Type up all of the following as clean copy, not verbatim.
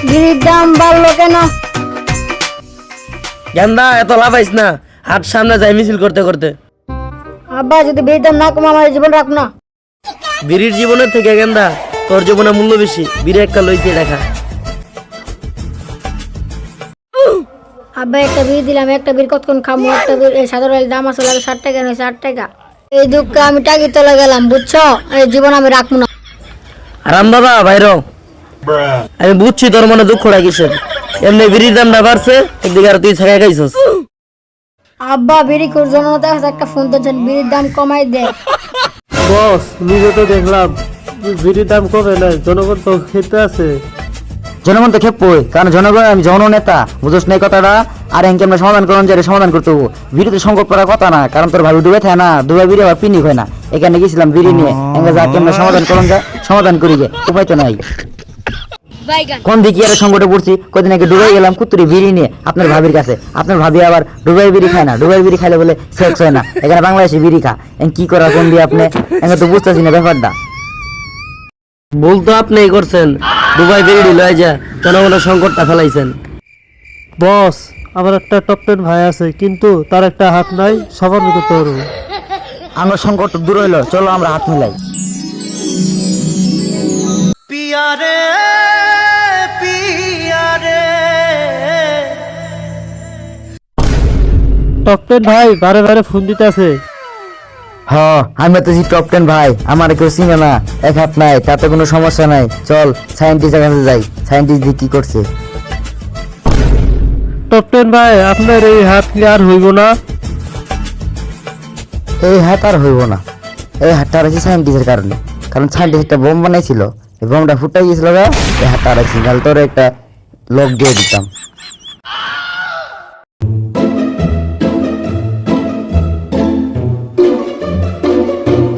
বিড়ির দাম বাড়লো কেন? গেন্দা এত লাফাইস না, হাত সামনে যাই মিছিল করতে করতে। আব্বা যদি বিড়ির দাম না কমে আমার জীবন রাখ না। বিড়ির জীবনের থেকে গেন্দা তোর জীবনে মূল্য বেশি। বিড়ি একটা লইছে দেখা। আব্বা একটা বিড়ি দিলাম, একটা বিড়ি কতক্ষণ খামো? একটা বিড়ি সাধারণ দাম আসলে 60 টাকা নয়, 60 টাকা। এই দুঃখে আমি টাকি চলে গেলাম, বুঝছো? এই জীবন আমি রাখবো না। আরাম দাদা বাইরো, আমি বুঝছি তোর মনে দুঃখ রাখিসের। এমনি বিড়ির দামটা বাড়ছে, একদিকে আর তুই ছাড়া খাইছস। আব্বা বিড়ি খোর জন্য একটা ফোন দিচ্ছেন, বিড়ির দাম কমাই দে। বস, নিজে তো দেখলাম বিড়ির দাম কমে নাই, জনগণ তো খেতে আছে। জনগণ তো খেপই, কারণ জনগণ আমি জননেতা, বুঝোস না এই কথাটা। আর এনকে আমরা সমাধান করুন, যে সমাধান করতে হবো। বিড়িতে সংকট করার কথা না, কারণ তোর ভাবি ডুবে থাকে না, ডুবে বিড়ি আবার পিনিক হয় না। এখানে গেছিলাম বিড়ি নিয়ে, এনকে যা কেমন সমাধান করুন, যায় সমাধান করি গে, উপায় তো নাই। কোন দিকে আর সংকটে পড়ছি, কদিন আগে ডুবে গেলাম কুতুরি বিড়ি নিয়ে আপনার ভাবির কাছে। আপনার ভাবি আবার ডুবাই বিড়ি খায় না, ডুবাই বিড়ি খাইলে বলে সেক্স হয় না। এখানে বাংলাদেশে বিড়ি খা, কি করা কোন দিয়ে আপনি এখানে তো বুঝতেছি না ব্যাপারটা। ভুল তো আপনিই করছেন, দুবাই বিড়ি লয়ে যা জনগণের সংকটটা ফেলাইছেন। বস, আমার একটা টপ 10 ভাই আছে, কিন্তু তার একটা হাত নাই, সবার মতো তোর। আমার সংকট দূর হইলো, চলো আমরা হাত মিলাই। টপ 10 ভাই বারে বারে ফোন দিতে আছে। আমি তো টপ 10 ভাই, আমার কেউ চিনে না, এক হাত নাই, তাতে কোনো সমস্যা নাই। চল সায়েন্টিস্টের কাছে যাই, সায়েন্টিস্ট দিয়ে কি করছে। টপ 10 ভাই, আপনার এই হাত ক্লিয়ার হইব না। এই হাত আর হইব না, এই হাতটা আছে সায়েন্টিস্টের কারণে, কারণ সায়েন্টিস্ট একটা বোম বানাইছিল, এই বোমটা ফুটাই গেছিল, এই হাতটা আছে, তাহলে তোর একটা লোক দিয়ে দিতাম।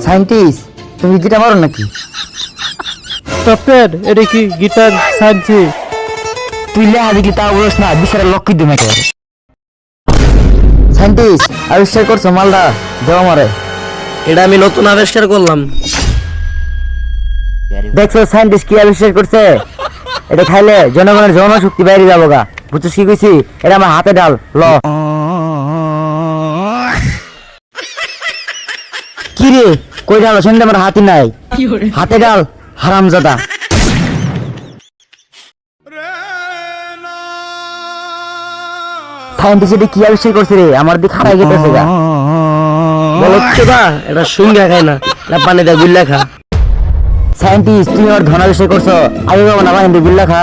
সায়েন্টিস্ট, তুমি গিটার মারো নাকি? টপ 10, এটা কি গিটার সাজছি? তুই লেহা দেখলি তা বলিস না, বিচারের লক্ষ্য দিম একেবারে। সায়েন্টিস্ট আবিষ্কার করছো মালদা, দেওয়া মারে। এটা আমি নতুন আবিষ্কার করলাম। দেখছো সায়েন্টিস্ট কি আবিষ্কার করছে? এটা খাইলে জনগণের জনশক্তি বাইরে যাবো গা, বুঝছো কি কইছি? এটা আমার হাতে ডাল, ল। কি রে, কই ডাল? শুনলে আমার হাতি নাই, হাতে ডাল, হারামজাদা। সায়েন্টিস্ট এটা কি আবিষ্কার করছে রে? আমার দিকে খারাই গেতেছে গা। বলছো না, এটা সুঙ্গা খায় না, এটা পানি দেয় গুল্লা খা। সায়েন্টিস্ট তুমি আমার ধন আবিষ্কার করছো, আগে বাবা না পানি দিয়ে বিল্লা খা।